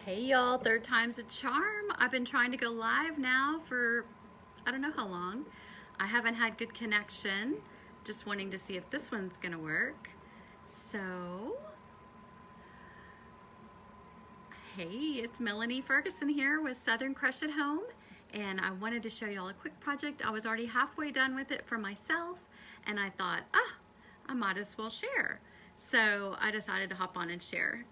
Hey y'all, third time's a charm. I've been trying to go live now for I don't know how long. I haven't had good connection. Just wanting to see if this one's gonna work. So, hey, it's Melanie Ferguson here with Southern Crush at Home, and I wanted to show y'all a quick project. I was already halfway done with it for myself, and I thought, I might as well share. So I decided to hop on and share.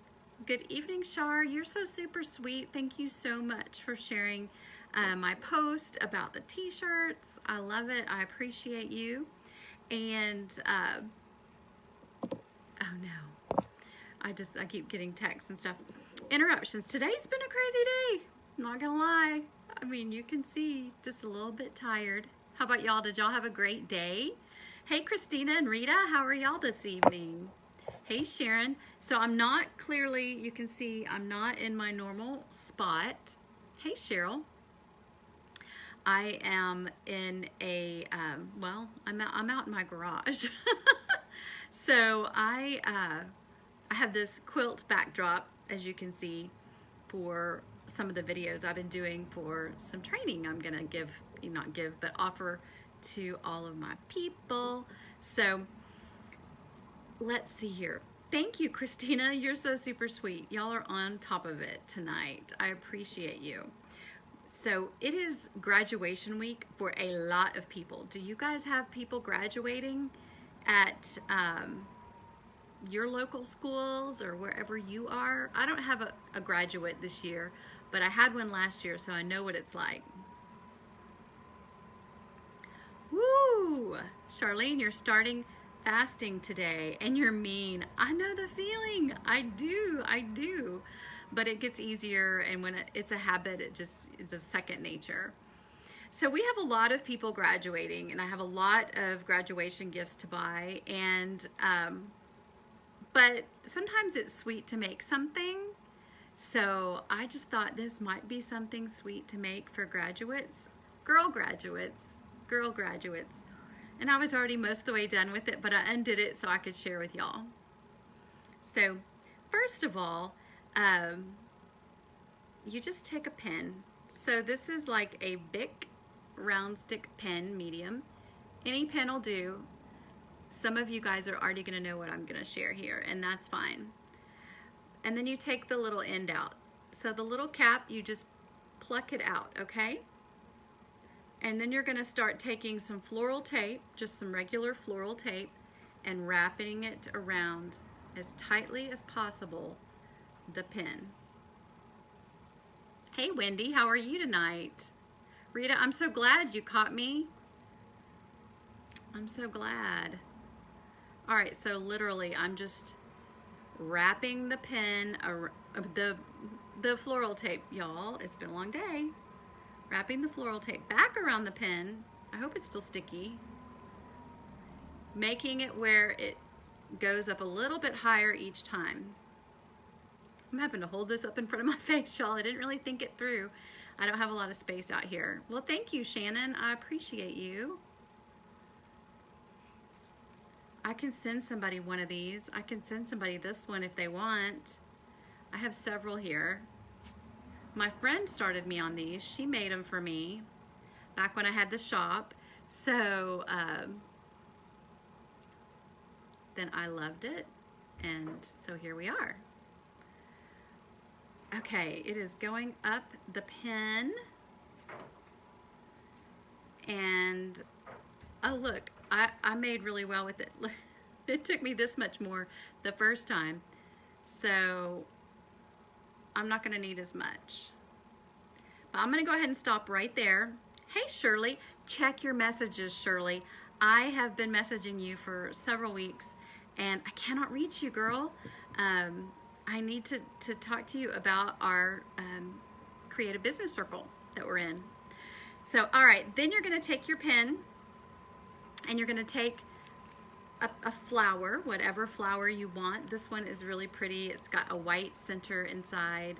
Good evening, Shar. You're so super sweet. Thank you so much for sharing my post about the t-shirts. I love it. I appreciate you. And oh no, I keep getting texts and stuff. Interruptions. Today's been a crazy day. Not gonna lie. I mean, you can see just a little bit tired. How about y'all? Did y'all have a great day? Hey, Christina and Rita, how are y'all this evening? Hey, Sharon. So I'm not clearly, you can see I'm not in my normal spot. Hey, Cheryl. I am in a, well, I'm out in my garage. So I have this quilt backdrop, as you can see, for some of the videos I've been doing for some training I'm gonna give, not give, but offer to all of my people. So let's see here. Thank you, Christina. You're so super sweet. Y'all are on top of it tonight. I appreciate you. So it is graduation week for a lot of people. Do you guys have people graduating at your local schools or wherever you are? I don't have a graduate this year, but I had one last year, so I know what it's like. Woo! Charlene, you're starting fasting today and you're mean. I know the feeling. I do. But it gets easier, and when it's a habit, it's a second nature. So we have a lot of people graduating, and I have a lot of graduation gifts to buy, and but sometimes it's sweet to make something. So I just thought this might be something sweet to make for graduates, girl graduates. And I was already most of the way done with it, but I undid it so I could share with y'all. So first of all, you just take a pen. So this is like a Bic round stick pen, medium. Any pen will do. Some of you guys are already gonna know what I'm gonna share here, and that's fine. And then you take the little end out. So the little cap, you just pluck it out, okay? And then you're gonna start taking some floral tape, just some regular floral tape, and wrapping it around as tightly as possible the pin. Hey Wendy, how are you tonight? Rita, I'm so glad you caught me. I'm so glad. All right, so literally I'm just wrapping the pin, the floral tape, y'all. It's been a long day. Wrapping the floral tape back around the pin. I hope it's still sticky. Making it where it goes up a little bit higher each time. I'm having to hold this up in front of my face, y'all. I didn't really think it through. I don't have a lot of space out here. Well, thank you, Shannon. I appreciate you. I can send somebody one of these. I can send somebody this one if they want. I have several here. My friend started me on these. She made them for me back when I had the shop. So then I loved it, and so here we are. Okay, it is going up the pen, and oh look, I made really well with it. It took me this much more the first time, so I'm not gonna need as much. But I'm gonna go ahead and stop right there. Hey Shirley, check your messages, Shirley. I have been messaging you for several weeks and I cannot reach you, girl. I need to talk to you about our creative business circle that we're in. So, all right, then you're gonna take your pen and you're gonna take a flower, whatever flower you want. This one is really pretty. It's got a white center inside,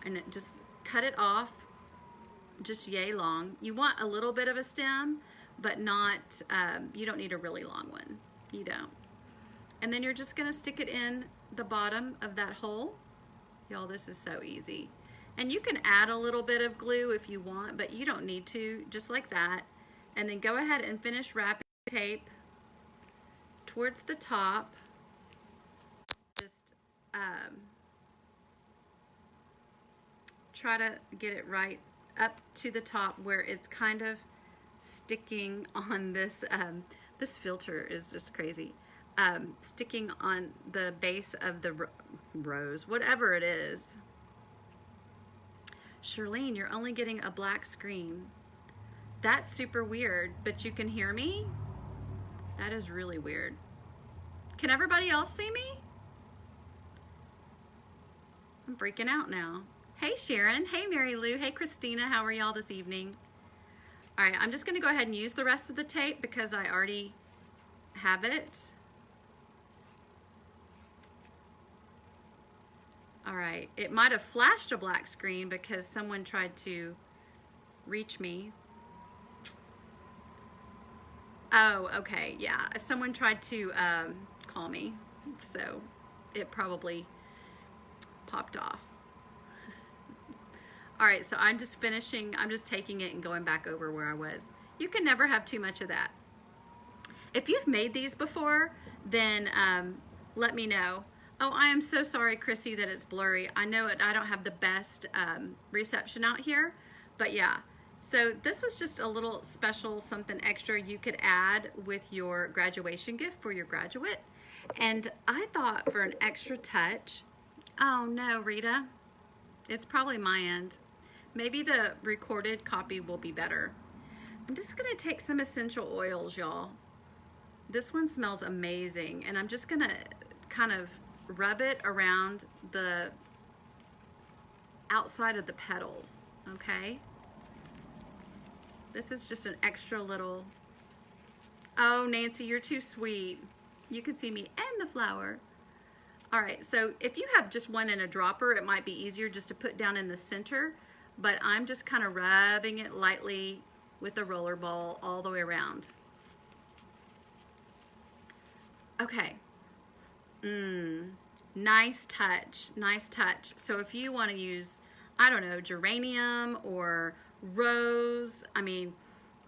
and just cut it off just yay long. You want a little bit of a stem, but not, you don't need a really long one. You don't. And then you're just gonna stick it in the bottom of that hole Y'all, this is so easy. And you can add a little bit of glue if you want, but you don't need to, just like that. And then go ahead and finish wrapping tape towards the top. Just try to get it right up to the top where it's kind of sticking on this. This filter is just crazy. Sticking on the base of the rose, whatever it is. Charlene, you're only getting a black screen. That's super weird, but you can hear me? That is really weird. Can everybody else see me? I'm freaking out now. Hey Sharon, hey Mary Lou, hey Christina, how are y'all this evening? All right, I'm just gonna go ahead and use the rest of the tape because I already have it. All right, it might have flashed a black screen because someone tried to reach me. Oh, okay, yeah, someone tried to call me, so it probably popped off. All right, so I'm just finishing, I'm just taking it and going back over where I was. You can never have too much of that. If you've made these before, then let me know. Oh, I am so sorry, Chrissy, that it's blurry. I know I don't have the best reception out here, but yeah. So this was just a little special something extra you could add with your graduation gift for your graduate. And I thought for an extra touch, oh no, Rita, it's probably my end. Maybe the recorded copy will be better. I'm just gonna take some essential oils, y'all. This one smells amazing, and I'm just gonna kind of rub it around the outside of the petals, okay? This is just an extra little, oh, Nancy, you're too sweet. You can see me and the flower. All right, so if you have just one in a dropper, it might be easier just to put down in the center, but I'm just kind of rubbing it lightly with a roller ball all the way around. Okay. Nice touch, nice touch. So if you want to use, I don't know, geranium or rose, I mean,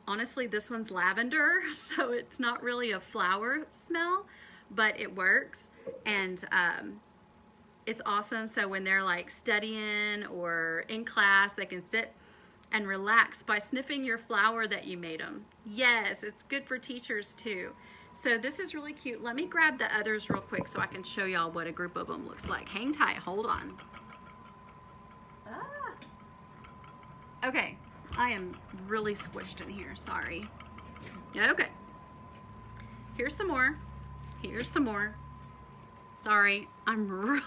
honestly, this one's lavender, so it's not really a flower smell, but it works. And it's awesome. So when they're like studying or in class, they can sit and relax by sniffing your flower that you made them. Yes, it's good for teachers too. So this is really cute. Let me grab the others real quick so I can show y'all what a group of them looks like. Hang tight, hold on. Okay, I am really squished in here, sorry. Okay, here's some more. Here's some more. Sorry, I'm really,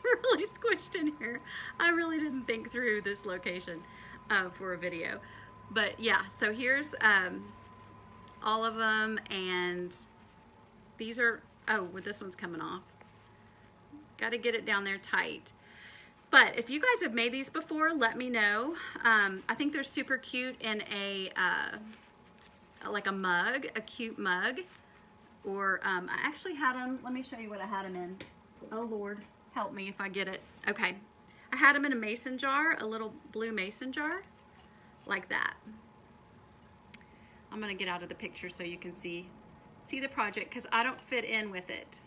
really squished in here. I really didn't think through this location for a video. But yeah, so here's all of them, and these are, oh, well, this one's coming off. Got to get it down there tight. But if you guys have made these before, let me know. I think they're super cute in a, like a mug, a cute mug. Or I actually had them, let me show you what I had them in. Oh Lord, help me if I get it. Okay, I had them in a mason jar, a little blue mason jar, like that. I'm gonna get out of the picture so you can see the project, because I don't fit in with it.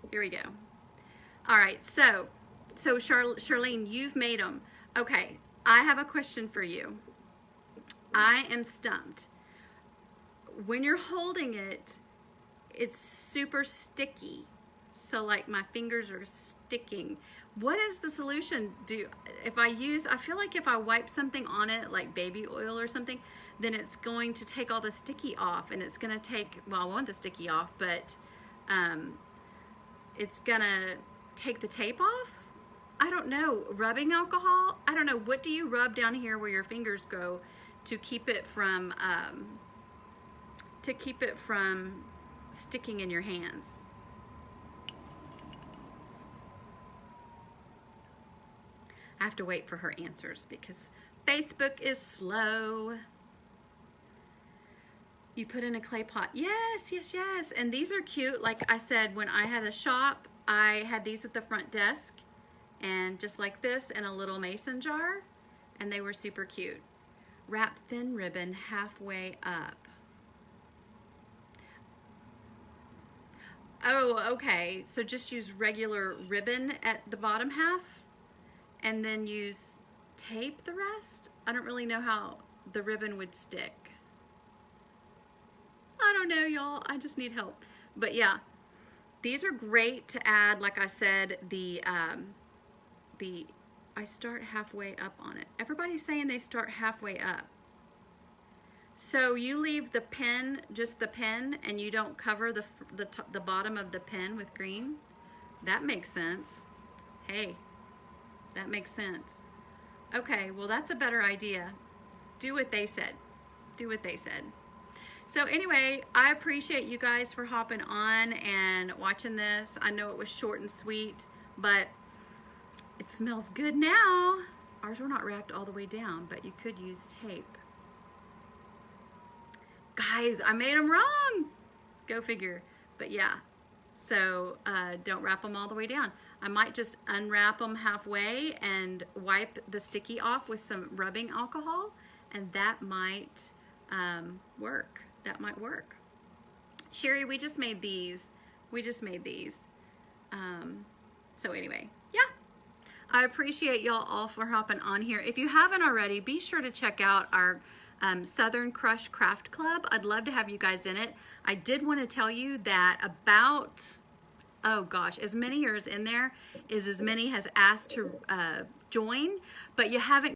Here we go. All right, so Charlene, you've made them. Okay, I have a question for you. I am stumped. When you're holding it, it's super sticky. So like my fingers are sticking. What is the solution? I feel like if I wipe something on it, like baby oil or something, then it's going to take all the sticky off, and it's gonna take, well, I want the sticky off, but it's gonna take the tape off? I don't know. Rubbing alcohol? I don't know. What do you rub down here where your fingers go to keep it from sticking in your hands? I have to wait for her answers because Facebook is slow. You put in a clay pot. Yes, yes, yes. And these are cute. Like I said, when I had a shop, I had these at the front desk, and just like this in a little mason jar, and they were super cute. Wrap thin ribbon halfway up. Oh, okay, so just use regular ribbon at the bottom half and then use tape the rest? I don't really know how the ribbon would stick. I don't know, y'all, I just need help. But yeah, these are great to add, like I said, I start halfway up on it. Everybody's saying they start halfway up. So you leave the pen, just the pen, and you don't cover the bottom of the pen with green? That makes sense. Hey, that makes sense. Okay, well that's a better idea. Do what they said. Do what they said. So anyway, I appreciate you guys for hopping on and watching this. I know it was short and sweet, but it smells good now. Ours were not wrapped all the way down, but you could use tape. Guys, I made them wrong. Go figure. But yeah, so don't wrap them all the way down. I might just unwrap them halfway and wipe the sticky off with some rubbing alcohol, and that might work. That might work. Sherry, we just made these. We just made these. So anyway, yeah. I appreciate y'all all for hopping on here. If you haven't already, be sure to check out our Southern Crush Craft Club. I'd love to have you guys in it. I did want to tell you that about, oh gosh, as many years in there is as many has asked to join, but you haven't